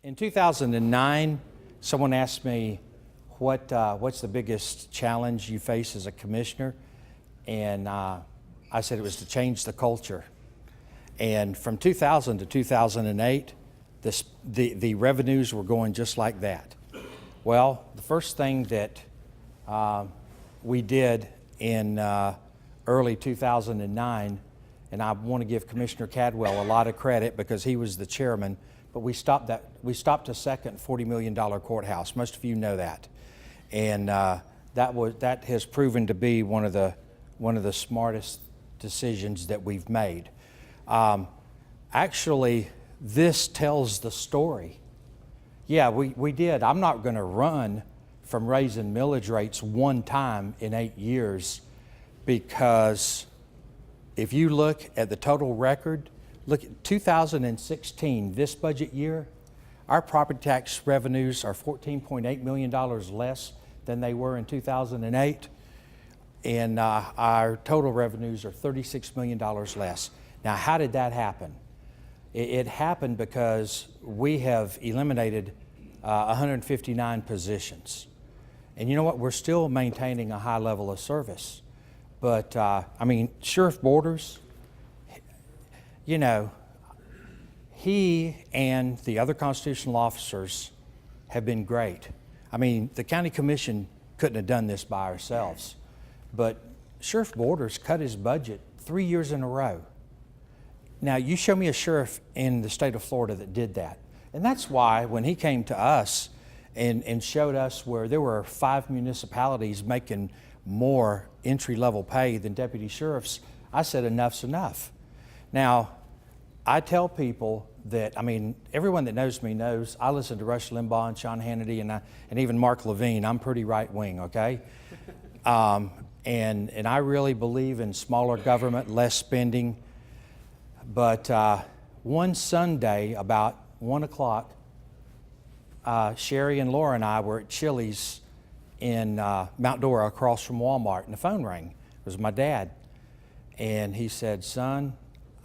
In 2009, someone asked me, what's the biggest challenge you face as a commissioner? And I said it was to change the culture. And from 2000 to 2008, the revenues were going just like that. Well, the first thing that we did in early 2009, and I want to give Commissioner Cadwell a lot of credit because he was the chairman, but we stopped a second $40 million courthouse. Most of you know that. And that has proven to be one of the smartest decisions that we've made. Actually, this tells the story. Yeah, we did. I'm not going to run from raising millage rates one time in 8 years, because if you look at the total record, look at 2016, this budget year, our property tax revenues are $14.8 million less than they were in 2008, and our total revenues are $36 million less. Now, how did that happen? It happened because we have eliminated 159 positions. And you know what? We're still maintaining a high level of service. But, I mean, Sheriff Borders, you know, he and the other constitutional officers have been great. I mean, the county commission couldn't have done this by ourselves. But Sheriff Borders cut his budget 3 years in a row. Now, you show me a sheriff in the state of Florida that did that. And that's why when he came to us and showed us where there were 5 municipalities making more entry-level pay than deputy sheriffs, I said enough's enough. Now, I tell people that, I mean, everyone that knows me knows I listen to Rush Limbaugh and Sean Hannity and even Mark Levine. I'm pretty right-wing, okay? And I really believe in smaller government, less spending. But one Sunday, about 1 o'clock, Sherry and Laura and I were at Chili's in Mount Dora across from Walmart, and the phone rang. It was my dad. And he said, son,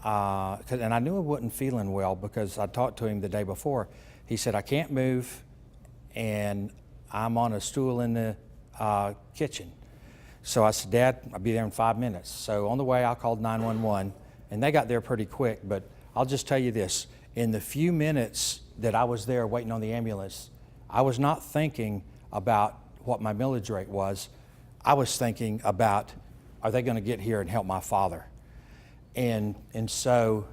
and I knew I wasn't feeling well because I talked to him the day before. He said, I can't move, and I'm on a stool in the kitchen. So I said, Dad, I'll be there in 5 minutes. So on the way, I called 911, and they got there pretty quick. But I'll just tell you this. In the few minutes that I was there waiting on the ambulance, I was not thinking about what my millage rate was. I was thinking about, are they going to get here and help my father? And so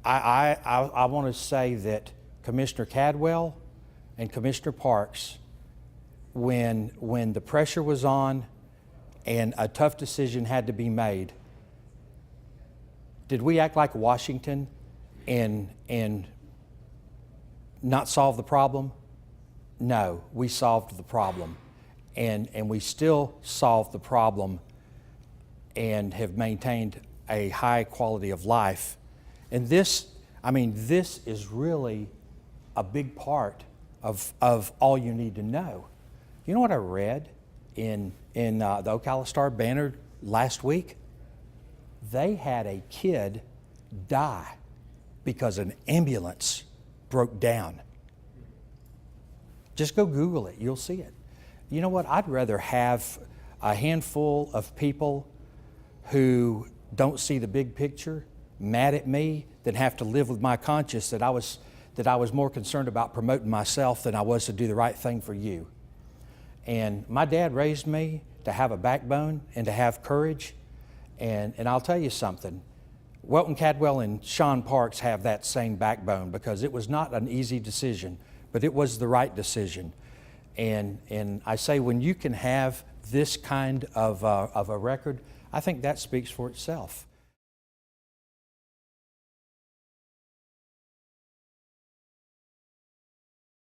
I want to say that Commissioner Cadwell and Commissioner Parks, when the pressure was on and a tough decision had to be made, did we act like Washington and not solve the problem? No, we solved the problem. And we still solved the problem and have maintained a high quality of life. And this, I mean, this is really a big part of all you need to know. You know what I read in the Ocala Star-Banner last week? They had a kid die because an ambulance broke down. Just go Google it, you'll see it. You know what? I'd rather have a handful of people who don't see the big picture mad at me than have to live with my conscience that I was more concerned about promoting myself than I was to do the right thing for you. And my dad raised me to have a backbone and to have courage. And I'll tell you something, Welton Cadwell and Sean Parks have that same backbone, because it was not an easy decision, but it was the right decision. And I say, when you can have this kind of a record, I think that speaks for itself.